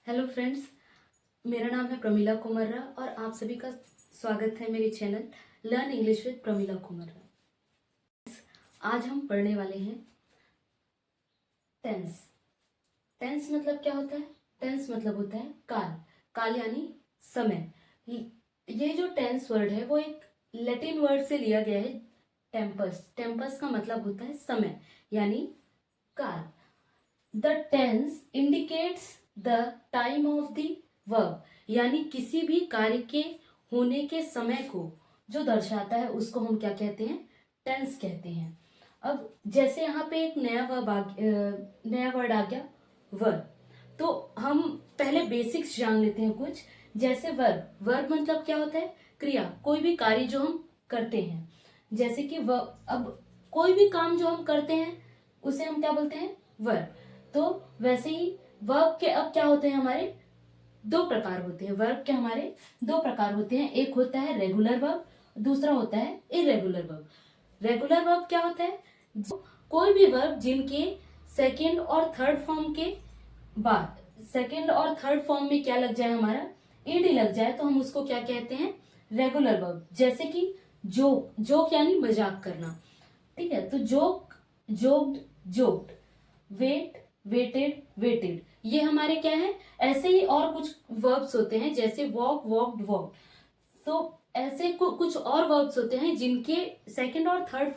Hello friends, मेरा नाम है प्रमीला कुमर्रा और आप सभी का स्वागत है मेरे channel learn English with Pramila Kumra. आज हम पढ़ने वाले हैं टेंस। टेंस मतलब क्या होता है? टेंस मतलब होता है काल। काल यानी समय। ये जो टेंस वर्ड है वो एक लैटिन वर्ड से लिया गया है, टेम्पस। टेम्पस का मतलब होता है समय यानी काल। The tense indicates the time of the verb, यानी किसी भी कार्य के होने के समय को जो दर्शाता है उसको हम क्या कहते हैं? टेंस कहते हैं। अब जैसे यहाँ पे एक नया वर्ड आ गया, वर्ब। तो हम पहले बेसिक्स जान लेते हैं कुछ। जैसे वर्ब, वर्ब मतलब क्या होता है? क्रिया, कोई भी कार्य जो हम करते हैं। जैसे कि अब कोई भी काम जो हम करते हैं उसे हम क्या बोलते हैं? वर्ब। तो वैसे ही वर्ब के अब क्या होते हैं? हमारे दो प्रकार होते हैं। वर्ब के हमारे दो प्रकार होते हैं। एक होता है रेगुलर वर्ब, दूसरा होता है इरेगुलर वर्ब। रेगुलर वर्ब क्या होता है? कोई भी वर्ब जिनके सेकेंड और थर्ड फॉर्म के बाद, सेकेंड और थर्ड फॉर्म में क्या लग जाए? हमारा ईडी लग जाए तो हम उसको क्या कहते हैं? Regular verb. जैसे कि जोक, जोक यानी मजाक करना। ठीक है, तो joke, joked, joked, wait, waited, waited, ये हमारे क्या है? ऐसे ही और कुछ वर्ब्स होते हैं जैसे वॉक, वॉक्ड, वॉक। तो ऐसे कुछ और वर्ब्स होते हैं जिनके सेकंड और थर्ड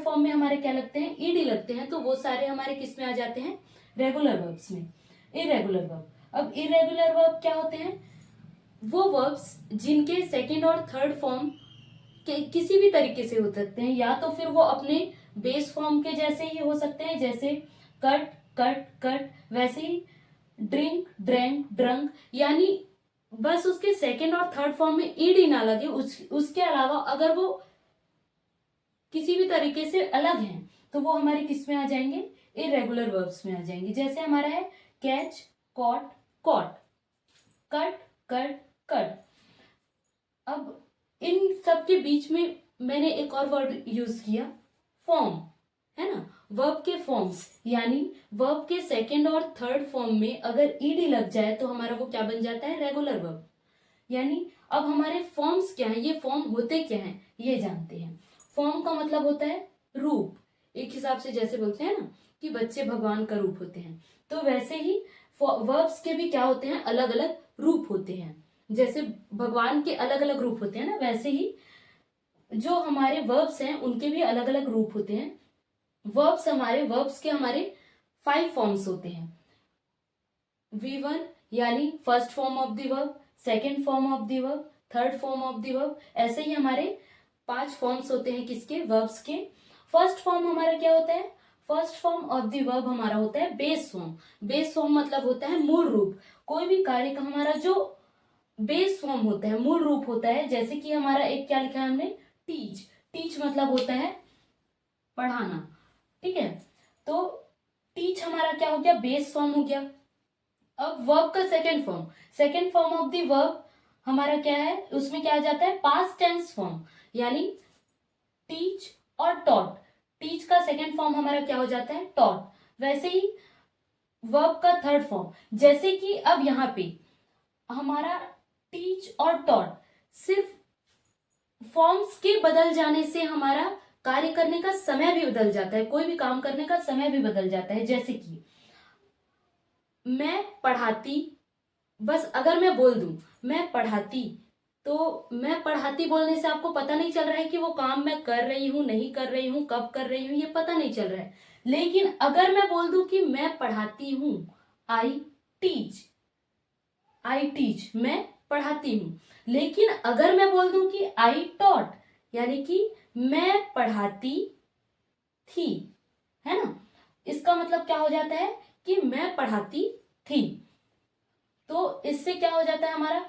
फॉर्म में हमारे क्या लगते हैं? ईडी लगते हैं। तो वो सारे हमारे किस में आ जाते हैं? रेगुलर वर्ब्स में। इरेगुलर वर्ब, अब इरेगुलर वर्ब क्या होते हैं? वो वर्ब्स जिनके सेकंड और थर्ड फॉर्म किसी भी तरीके से हो सकते हैं, या तो फिर वो अपने बेस फॉर्म के जैसे ही हो सकते हैं, जैसे कट, कट, कट, वैसे ही ड्रिंक, ड्रैंक, ड्रंक, यानी बस उसके सेकंड और थर्ड फॉर्म में ईडी ना लगे। उसके अलावा अगर वो किसी भी तरीके से अलग हैं तो वो हमारे किस में आ जाएंगे? इरेगुलर वर्ब्स में आ जाएंगे। जैसे हमारा है catch, caught, caught, cut, cut, cut. अब इन सब के बीच में मैंने एक और वर्ड यूज किया, फॉर्म, है ना? वर्ब के फॉर्म्स, यानी वर्ब के सेकंड और थर्ड फॉर्म में अगर ईडी लग जाए तो हमारा वो क्या बन जाता है? Regular verb. यानी अब हमारे फॉर्म्स क्या है, ये फॉर्म होते क्या हैं ये जानते हैं। फॉर्म का मतलब होता है रूप। एक हिसाब से जैसे बोलते हैं ना कि बच्चे भगवान का रूप होते हैं, तो वैसे ही वर्ब्स के भी क्या होते हैं? अलग अलग रूप होते हैं। जैसे भगवान के अलग अलग रूप होते हैं ना, वैसे ही जो हमारे वर्ब्स हैं उनके भी अलग अलग रूप होते हैं। वर्ब्स के हमारे 5 फॉर्म्स होते हैं। V1 यानी first form of the verb, second form of the verb, third form of the verb. ऐसे ही हमारे 5 फॉर्म्स होते हैं किसके? वर्ब्स के। फर्स्ट फॉर्म हमारा क्या होता है? First form of the verb हमारा होता है बेस फॉर्म। बेस फॉर्म मतलब होता है मूल रूप। कोई भी कार्य का हमारा जो बेस फॉर्म होता है, मूल रूप होता है। जैसे कि हमारा एक क्या लिखा है हमने? टीच। टीच मतलब होता है पढ़ाना। ठीक है, तो टीच हमारा क्या हो गया? बेस फॉर्म हो गया। अब वर्ब का second form of the verb हमारा क्या है? उसमें क्या आ जाता है? पास्ट टेंस फॉर्म, यानी टीच और टॉट। टीच का सेकेंड फॉर्म हमारा क्या हो जाता है? टॉट। वैसे ही वर्ब का थर्ड फॉर्म, जैसे कि अब यहाँ पे हमारा टीच और टॉट, सिर्फ फॉर्म्स के बदल जाने से हमारा कार्य करने का समय भी बदल जाता है। कोई भी काम करने का समय भी बदल जाता है। जैसे कि मैं पढ़ाती, बस अगर मैं बोल दूं मैं पढ़ाती, तो मैं पढ़ाती बोलने से आपको पता नहीं चल रहा है कि वो काम मैं कर रही हूं, नहीं कर रही हूं, कब कर रही हूं, ये पता नहीं चल रहा है। लेकिन अगर मैं बोल दूं कि मैं पढ़ाती हूं, आई टीच, आई टीच, मैं पढ़ाती हूं। लेकिन अगर मैं बोल दूं कि आई टॉट, यानी कि मैं पढ़ाती थी, है ना? इसका मतलब क्या हो जाता है कि मैं पढ़ाती थी। तो इससे क्या हो जाता है? हमारा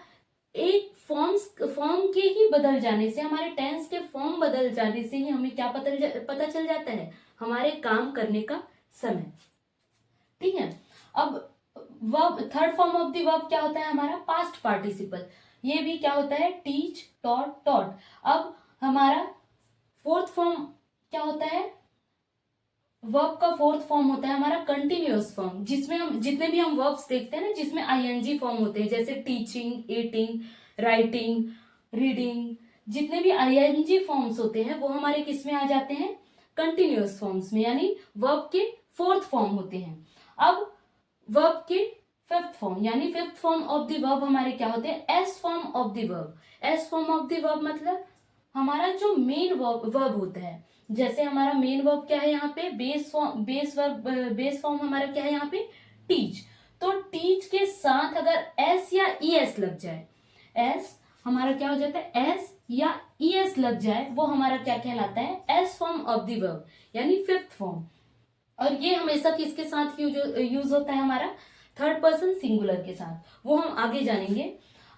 एक फॉर्म के ही बदल जाने से, हमारे टेंस के फॉर्म बदल जाने से ही हमें क्या पता चल जाता है? हमारे काम करने का समय। ठीक है, अब verb, third form of the verb क्या होता है? हमारा पास्ट पार्टिसिपल। ये भी क्या होता है? Teach, taught, taught. अब हमारा फोर्थ फॉर्म क्या होता है? वर्ब का फोर्थ फॉर्म होता है हमारा कंटिन्यूअस फॉर्म, जिसमें हम जितने भी हम वर्ब्स देखते हैं ना जिसमें आईएनजी फॉर्म होते हैं, जैसे टीचिंग, ईटिंग, राइटिंग, रीडिंग, जितने भी आईएनजी फॉर्म्स होते हैं वो हमारे किस में आ जाते हैं, कंटिन्यूअस फॉर्म्स में, यानी वर्ब के फोर्थ फॉर्म होते हैं। अब वर्ब के फिफ्थ फॉर्म यानी fifth form of the verb हमारे क्या होते हैं, S form of the verb. S form of the verb मतलब हमारा जो मेन वर्ब होता है, जैसे हमारा मेन वर्ब क्या है यहाँ पे, बेस फॉर्म हमारा क्या है यहाँ पे, टीच। तो टीच के साथ अगर एस या ई एस लग जाए, एस हमारा क्या हो जाता है, एस या ई एस लग जाए, वो हमारा क्या कहलाता है, S form of the verb यानी फिफ्थ फॉर्म। और ये हमेशा किसके साथ यूज होता है, हमारा थर्ड पर्सन सिंगुलर के साथ, वो हम आगे जानेंगे।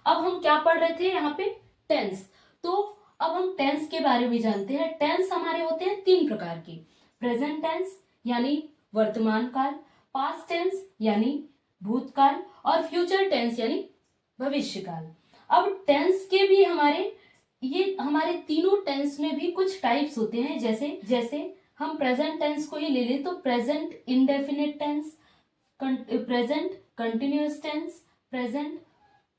अब हम क्या पढ़ रहे थे यहाँ पे, टेंस। तो अब हम टेंस के बारे में जानते हैं। टेंस हमारे होते हैं तीन प्रकार के, प्रेजेंट टेंस यानी वर्तमान काल, पास्ट टेंस यानी भूतकाल, और फ्यूचर टेंस यानी भविष्य काल। अब टेंस के भी हमारे तीनों टेंस में भी कुछ टाइप्स होते हैं, जैसे जैसे हम प्रेजेंट टेंस को ही ले लें तो present indefinite tense, present continuous tense, present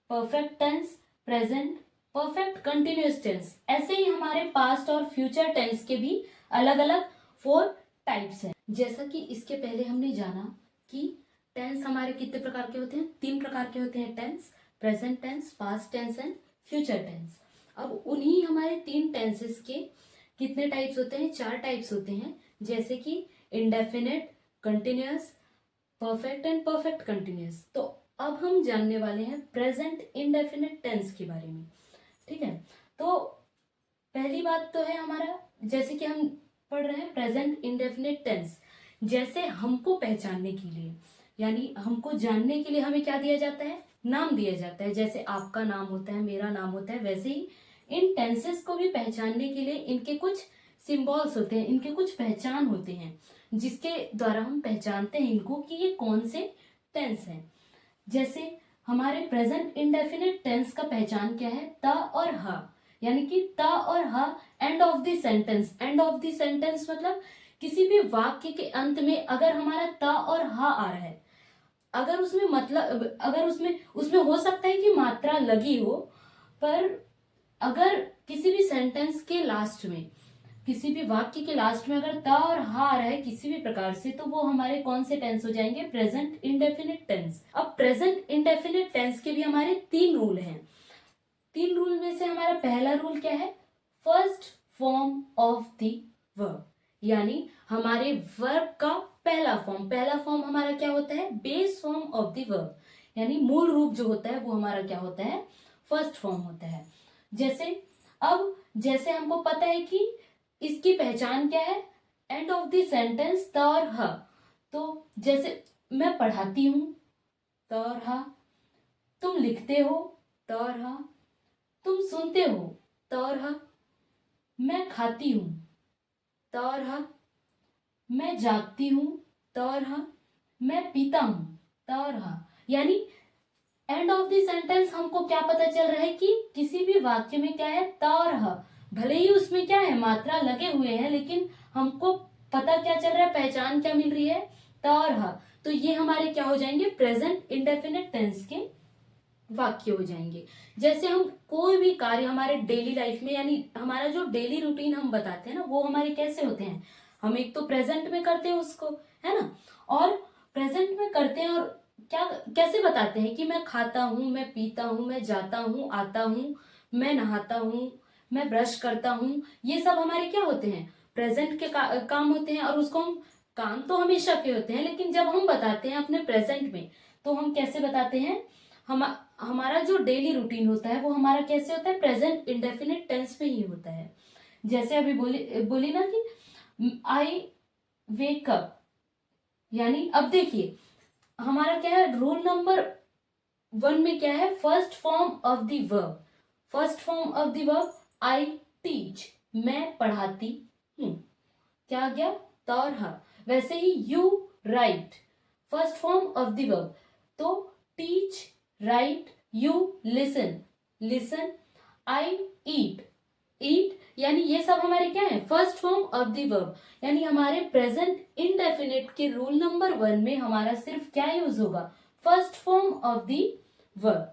perfect tense, present perfect continuous tense. ऐसे ही हमारे पास्ट और फ्यूचर टेंस के भी अलग अलग 4 टाइप्स हैं। जैसा कि इसके पहले हमने जाना कि टेंस हमारे कितने प्रकार के होते हैं, 3 प्रकार के होते हैं tense, present tense, past tense and future tense. अब उन्हीं हमारे 3 टेंसेस के कितने टाइप्स होते हैं, 4 टाइप्स होते हैं, जैसे कि indefinite, continuous, perfect and perfect continuous. तो अब हम जानने वाले हैं प्रेजेंट इंडेफिनिट टेंस के बारे में, ठीक है। तो पहली बात तो है हमारा, जैसे कि हम पढ़ रहे हैं प्रेजेंट इंडेफिनिट टेंस, जैसे हमको पहचानने के लिए यानी हमको जानने के लिए हमें क्या दिया जाता है, नाम दिया जाता है। जैसे आपका नाम होता है, मेरा नाम होता है, वैसे ही इन टेंसेस को भी पहचानने के लिए इनके कुछ सिंबल्स होते हैं, इनके कुछ पहचान होते हैं, जिसके द्वारा हम पहचानते हैं इनको कि ये कौन से टेंस हैं। जैसे हमारे प्रेजेंट इंडेफिनिट टेंस का पहचान क्या है, ता और हा, यानी कि ता और हा end of the sentence. End of the sentence मतलब किसी भी वाक्य के अंत में अगर हमारा ता और हा आ रहा है, अगर उसमें मतलब अगर उसमें हो सकता है कि मात्रा लगी हो, पर अगर किसी भी सेंटेंस के लास्ट में, किसी भी वाक्य के लास्ट में अगर ता और हा आ रहा है किसी भी प्रकार से, तो वो हमारे कौन से टेंस हो जाएंगे, प्रेजेंट इंडेफिनिट टेंस। अब प्रेजेंट इंडेफिनिट टेंस के भी हमारे 3 रूल हैं। 3 रूल में से हमारा पहला रूल क्या है, first form of the verb, यानी हमारे वर्ब का पहला फॉर्म हमारा क्या होता है, base form of the verb, यानी मूल रूप जो होता है वो हमारा क्या होता है, फर्स्ट फॉर्म होता है। जैसे हमको पता है कि इसकी पहचान क्या है, एंड ऑफ द सेंटेंस त और ह। तो जैसे मैं पढ़ाती हूं, त और ह, तुम लिखते हो, त और ह, तुम सुनते हो, त और ह, मैं खाती हूं, त और ह, मैं जागती हूं, त और ह, मैं पीता हूं, त और ह। यानी एंड ऑफ द सेंटेंस हमको क्या पता चल रहा है कि किसी भी वाक्य में क्या है, त और ह, भले ही उसमें क्या है, मात्रा लगे हुए हैं, लेकिन हमको पता क्या चल रहा है, पहचान क्या मिल रही है, त और ह। तो ये हमारे क्या हो जाएंगे, प्रेजेंट इंडेफिनिट टेंस के वाक्य हो जाएंगे। जैसे हम कोई भी कार्य हमारे डेली लाइफ में, यानी हमारा जो डेली रूटीन हम बताते हैं ना, वो हमारे कैसे होते हैं, हम एक तो प्रेजेंट में करते हैं उसको, है ना, और प्रेजेंट में करते हैं, और क्या कैसे बताते हैं कि मैं खाता हूँ, मैं पीता हूँ, मैं जाता हूँ, आता हूँ, मैं नहाता हूँ, मैं ब्रश करता हूँ, ये सब हमारे क्या होते हैं, प्रेजेंट के काम होते हैं। और उसको हम, काम तो हमेशा के होते हैं, लेकिन जब हम बताते हैं अपने प्रेजेंट में, तो हम कैसे बताते हैं, हम हमारा जो डेली रूटीन होता है वो हमारा कैसे होता है, प्रेजेंट इंडेफिनिट टेंस में ही होता है। जैसे अभी बोली ना कि आई वेक अप, यानी अब देखिए हमारा क्या है, रूल नंबर 1 में क्या है, first form of the verb, first form of the verb I teach, मैं पढ़ाती हूं, क्या आ गया, त और ह। वैसे ही you write, first form of the verb, तो teach, write, you listen, listen, I eat, eat, यानी ये सब हमारे क्या है, first form of the verb, यानी हमारे प्रेजेंट इंडेफिनिट के रूल नंबर 1 में हमारा सिर्फ क्या यूज होगा, first form of the verb.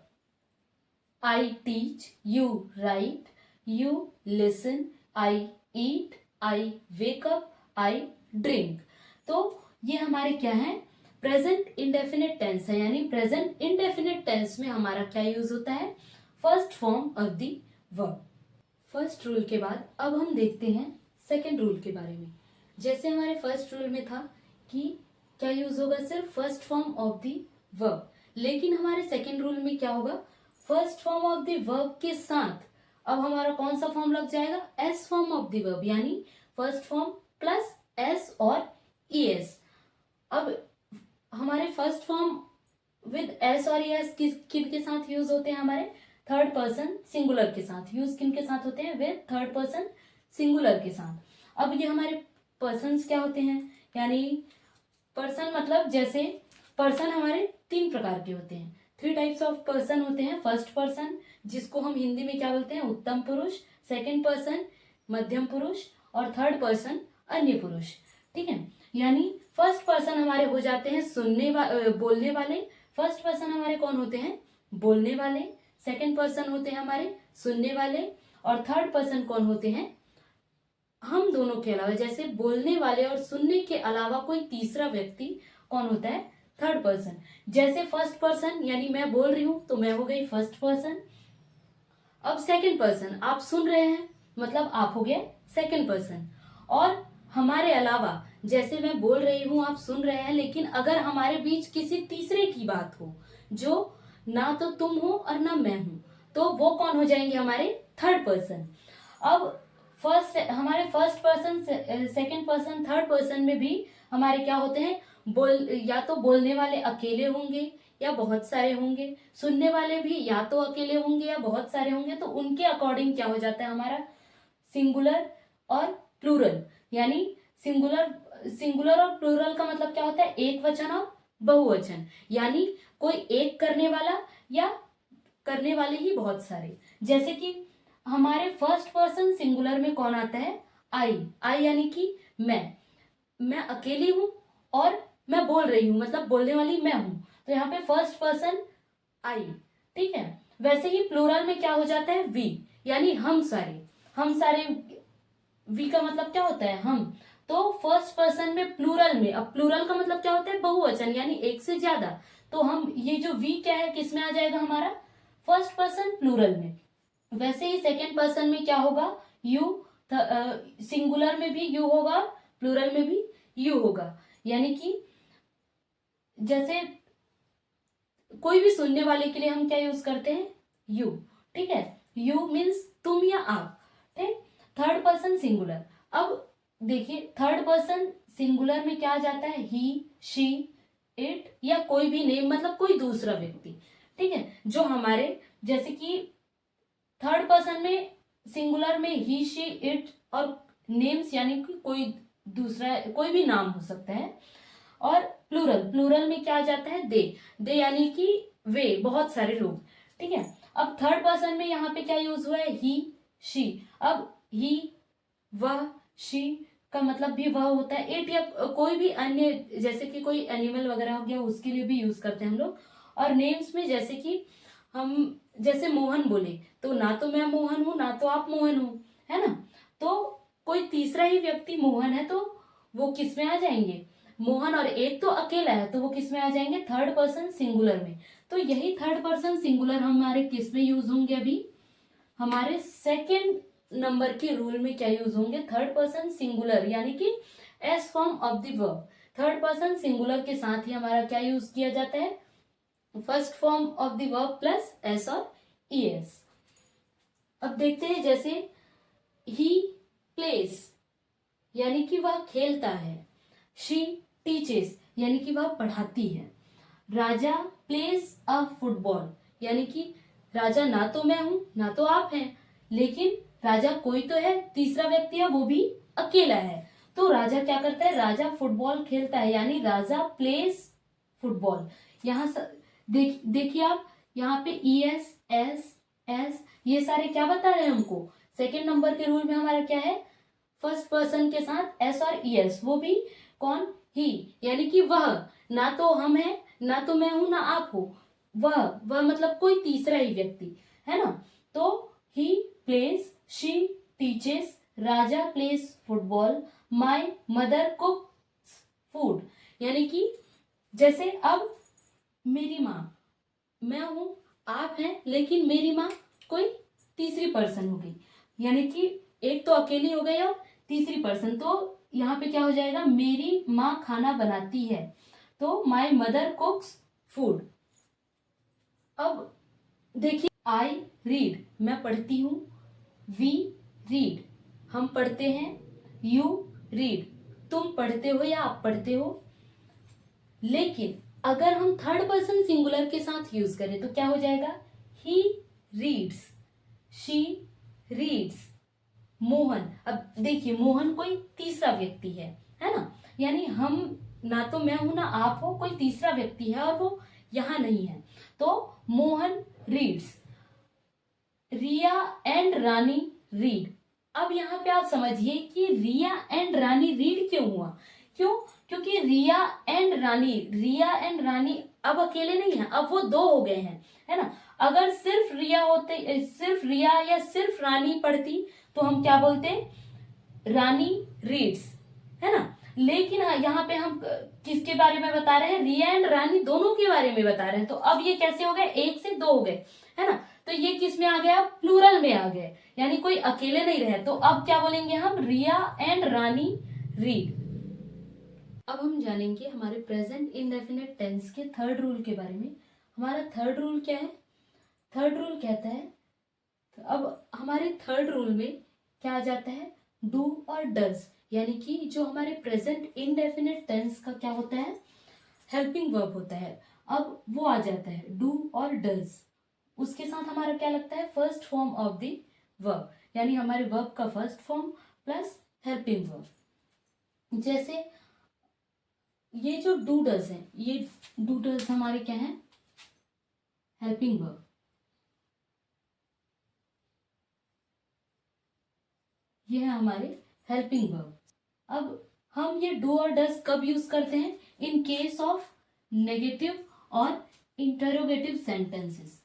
I teach, you write, you listen, I eat, I wake up, I drink. तो ये हमारे क्या है, प्रेजेंट इंडेफिनिट टेंस है, यानी प्रेजेंट इंडेफिनिट टेंस में हमारा क्या यूज होता है, first form of the verb. First rule के बाद अब हम देखते हैं सेकंड रूल के बारे में। जैसे हमारे फर्स्ट रूल में था कि क्या यूज होगा, सिर्फ first form of the verb, लेकिन हमारे सेकंड रूल में क्या होगा, first form of the verb के साथ अब हमारा कौन सा फॉर्म लग जाएगा, S form of the verb, यानी फर्स्ट फॉर्म प्लस एस और ईएस। अब हमारे फर्स्ट फॉर्म विद एस और ईएस किन के साथ यूज होते हैं, हमारे थर्ड पर्सन सिंगुलर के साथ। यूज किन के साथ होते हैं, विद थर्ड पर्सन सिंगुलर के साथ। अब ये हमारे पर्सन्स क्या होते हैं, यानी पर्सन मतलब जैसे पर्सन हमारे 3 प्रकार के होते हैं, 3 टाइप्स ऑफ पर्सन होते हैं। फर्स्ट पर्सन जिसको हम हिंदी में क्या बोलते हैं, उत्तम पुरुष, सेकंड पर्सन मध्यम पुरुष, और थर्ड पर्सन अन्य पुरुष। ठीक है, यानी फर्स्ट पर्सन हमारे हो जाते हैं बोलने वाले। फर्स्ट पर्सन हमारे कौन होते हैं, बोलने वाले। सेकंड पर्सन होते हैं हमारे सुनने वाले, और थर्ड पर्सन कौन होते हैं, हम दोनों के अलावा, जैसे बोलने वाले और सुनने के अलावा कोई तीसरा व्यक्ति कौन होता है, थर्ड पर्सन। जैसे फर्स्ट पर्सन यानी मैं बोल रही हूं तो मैं हो गई फर्स्ट पर्सन। अब सेकंड पर्सन, आप सुन रहे हैं मतलब आप हो गए सेकंड पर्सन। और हमारे अलावा जैसे मैं बोल रही हूं आप सुन रहे हैं, लेकिन अगर हमारे बीच किसी तीसरे की बात हो जो ना तो तुम हो और ना मैं हूं, तो वो कौन हो जाएंगे, हमारे थर्ड पर्सन। अब हमारे first person, second person, third person में भी हमारे क्या होते हैं, या तो बोलने वाले अकेले होंगे या बहुत सारे होंगे, सुनने वाले भी या तो अकेले होंगे या बहुत सारे होंगे। तो उनके अकॉर्डिंग क्या हो जाता है हमारा सिंगुलर और प्लूरल, यानी सिंगुलर और प्लूरल का मतलब क्या होता है, एक वचन और बहुवचन, यानी कोई एक करने वाला या करने वाले ही बहुत सारे। जैसे कि हमारे फर्स्ट पर्सन सिंगुलर में कौन आता है, आई यानी कि मैं अकेली हूं और मैं बोल रही हूं, मतलब बोलने वाली मैं हूं, तो यहाँ पे फर्स्ट पर्सन आई। ठीक है, वैसे ही प्लूरल में क्या हो जाता है, वी, यानी हम सारे। वी का मतलब क्या होता है, हम। तो फर्स्ट पर्सन में प्लूरल में, अब प्लूरल का मतलब क्या होता है, बहुवचन, यानी एक से ज्यादा। तो हम ये जो वी क्या है किस में आ जाएगा, हमारा फर्स्ट पर्सन प्लूरल में। वैसे ही सेकेंड पर्सन में क्या होगा, यू, सिंगुलर में भी यू होगा, प्लूरल में भी यू होगा। यानी कि जैसे कोई भी सुनने वाले के लिए हम क्या यूज करते हैं, यू। ठीक है, यू मीन्स तुम या आप। ठीक, थर्ड पर्सन सिंगुलर। अब देखिए थर्ड पर्सन सिंगुलर में क्या आ जाता है, ही, शी, इट, या कोई भी नेम, मतलब कोई दूसरा व्यक्ति। ठीक है, जो हमारे जैसे कि थर्ड पर्सन में सिंगुलर में ही, शी, इट और नेम्स, यानी कि कोई दूसरा कोई भी नाम हो सकता है। और प्लूरल में क्या आ जाता है, दे यानी कि वे, बहुत सारे लोग। ठीक है, अब थर्ड पर्सन में यहाँ पे क्या यूज हुआ है, ही, शी। अब ही, वह, शी का मतलब भी वह होता है, इट या कोई भी अन्य, जैसे कि कोई एनिमल वगैरह हो गया उसके लिए भी यूज करते हैं हम लोग। और नेम्स में जैसे कि हम जैसे मोहन बोले तो ना तो मैं मोहन हूं ना तो आप मोहन हो, है ना। तो कोई तीसरा ही व्यक्ति मोहन है तो वो किस में आ जाएंगे, मोहन, और एक तो अकेला है तो वो किस में आ जाएंगे, थर्ड पर्सन सिंगुलर में। तो यही थर्ड पर्सन सिंगुलर हमारे किस में यूज होंगे, अभी हमारे सेकेंड नंबर के रूल में क्या यूज होंगे, थर्ड पर्सन सिंगुलर, यानी कि S form of the verb. Third person singular के साथ ही हमारा क्या यूज किया जाता है, first form of the verb plus S और ईएस। अब देखते हैं जैसे ही प्लेस, यानी कि वह खेलता है। शी टीचेस, यानी कि वह पढ़ाती है। राजा प्लेस अ फुटबॉल, यानी कि राजा ना तो मैं हूं ना तो आप हैं, लेकिन राजा कोई तो है, तीसरा व्यक्ति है, वो भी अकेला है। तो राजा क्या करता है, राजा फुटबॉल खेलता है, यानी राजा प्लेस फुटबॉल। यहाँ देखिए आप यहाँ पे ई एस, एस, एस, ये सारे क्या बता रहे हैं हमको, सेकेंड नंबर के रूल में हमारा क्या है, फर्स्ट पर्सन के साथ एस और ईएस, वो भी कौन, ही, यानी कि वह, ना तो हम हैं, ना तो मैं हूं, ना आप हो, वह मतलब कोई तीसरा ही व्यक्ति, है ना। तो he plays, she teaches, Raja plays football, my mother cooks food, यानी कि जैसे अब मेरी माँ, मैं हूं, आप हैं, लेकिन मेरी माँ कोई तीसरी पर्सन हो गई, यानी कि एक तो अकेली हो गई और तीसरी पर्सन, तो यहाँ पे क्या हो जाएगा, मेरी माँ खाना बनाती है, तो माय मदर कुक्स फूड। अब देखिए, आई रीड, मैं पढ़ती हूँ, वी रीड, हम पढ़ते हैं, यू रीड, तुम पढ़ते हो या आप पढ़ते हो। लेकिन अगर हम थर्ड पर्सन सिंगुलर के साथ यूज करें तो क्या हो जाएगा, he reads, she reads, Mohan. अब देखिए, मोहन कोई तीसरा व्यक्ति है ना, यानी हम, ना तो मैं हूं ना आप हो, कोई तीसरा व्यक्ति है और वो यहां नहीं है, तो Mohan reads, Riya and Rani read. अब यहाँ पे आप समझिए कि रिया एंड रानी रीड क्यों हुआ, क्यों, क्योंकि रिया एंड रानी अब अकेले नहीं है, अब वो दो हो गए हैं, है ना। अगर सिर्फ रिया होते, सिर्फ रिया या सिर्फ रानी पढ़ती तो हम क्या बोलते, रानी रीड्स, है ना। लेकिन यहाँ पे हम किसके बारे में बता रहे हैं, रिया एंड रानी दोनों के बारे में बता रहे हैं, तो अब ये कैसे हो गए, एक से दो हो गए, है ना। तो ये किस में आ गया, प्लूरल में आ गए, यानी कोई अकेले नहीं रहे, तो अब क्या बोलेंगे हम, रिया एंड रानी रीड। अब हम जानेंगे हमारे प्रेजेंट इंडेफिनिट टेंस के थर्ड रूल के बारे में। हमारा थर्ड रूल क्या है, थर्ड रूल कहता है, तो अब हमारे थर्ड रूल में क्या आ जाता है, डू और डज, यानी कि जो हमारे प्रेजेंट इंडेफिनिट टेंस का क्या होता है, हेल्पिंग वर्ब होता है, अब वो आ जाता है डू और डज, उसके साथ हमारा क्या लगता है, first form of the verb, यानी हमारे वर्ब का first form plus helping verb. जैसे ये जो डू डज है, ये डू डज हमारे क्या है, हेल्पिंग वर्ब, ये है हमारे हेल्पिंग वर्ब। अब हम ये डू और डज कब यूज करते हैं, इन केस ऑफ नेगेटिव और interrogative sentences,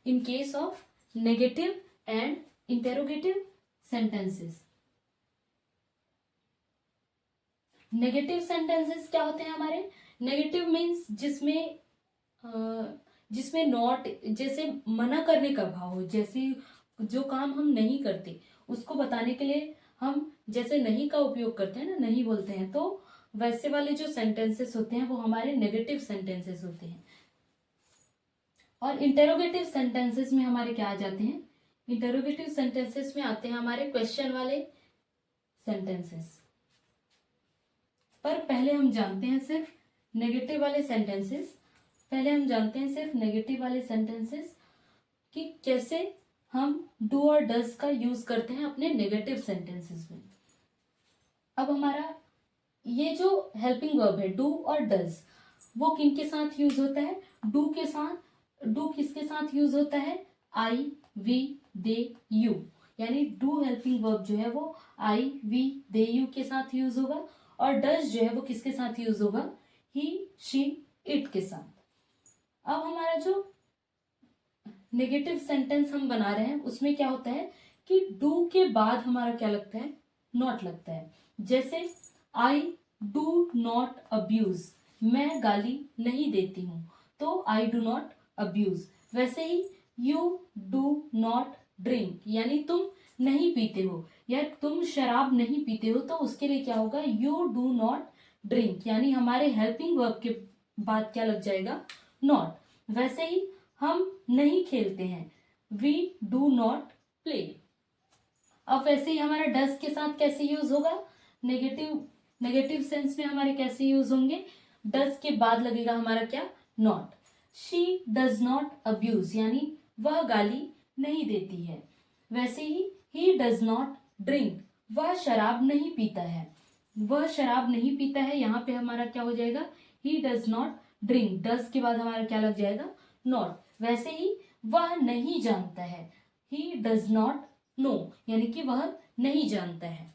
in case of negative and interrogative sentences। Negative sentences क्या होते हैं हमारे, नेगेटिव मीन्स जिसमें नॉट, जैसे मना करने का भाव हो, जैसे जो काम हम नहीं करते उसको बताने के लिए हम जैसे नहीं का उपयोग करते हैं ना, नहीं बोलते हैं, तो वैसे वाले जो सेंटेंसेस होते हैं वो हमारे नेगेटिव सेंटेंसेस होते हैं। और इंटेरोगेटिव सेंटेंसेस में हमारे क्या आ जाते हैं, इंटेरोगेटिव सेंटेंसेस में आते हैं हमारे क्वेश्चन वाले सेंटेंसेस। पर पहले हम जानते हैं सिर्फ नेगेटिव वाले सेंटेंसेस, पहले हम जानते हैं सिर्फ नेगेटिव वाले सेंटेंसेस कि कैसे हम डू और डज का यूज करते हैं अपने नेगेटिव सेंटेंसेस में। अब हमारा ये जो हेल्पिंग वर्ब है डू और डज, वो किन के साथ यूज होता है, डू के साथ, डू किसके साथ यूज होता है, आई वी दे यू, यानी डू हेल्पिंग वर्ब जो है वो आई वी दे यू के साथ यूज होगा, और डज जो है वो किसके साथ यूज होगा, ही शी इट के साथ। अब हमारा जो नेगेटिव सेंटेंस हम बना रहे हैं उसमें क्या होता है कि डू के बाद हमारा क्या लगता है, नॉट लगता है। जैसे आई डू नॉट अब्यूज, मैं गाली नहीं देती हूं, तो आई डू नॉट अब्यूज। वैसे ही यू डू नॉट ड्रिंक, यानी तुम नहीं पीते हो या तुम शराब नहीं पीते हो, तो उसके लिए क्या होगा, यू डू नॉट ड्रिंक, यानी हमारे हेल्पिंग वर्ब के बाद क्या लग जाएगा, नॉट। वैसे ही हम नहीं खेलते हैं, वी डू नॉट प्ले। अब वैसे ही हमारा डज के साथ कैसे यूज होगा, नेगेटिव सेंस में हमारे कैसे यूज होंगे, डज के बाद लगेगा हमारा क्या, not. She does not abuse, यानी वह गाली नहीं देती है। वैसे ही डज नॉट ड्रिंक, वह शराब नहीं पीता है, वह शराब नहीं पीता है, यहाँ पे हमारा क्या हो जाएगा, he does not drink, does के बाद हमारा क्या लग जाएगा, नॉट। वैसे ही वह नहीं जानता है, ही डज नॉट नो यानी कि वह नहीं जानता है।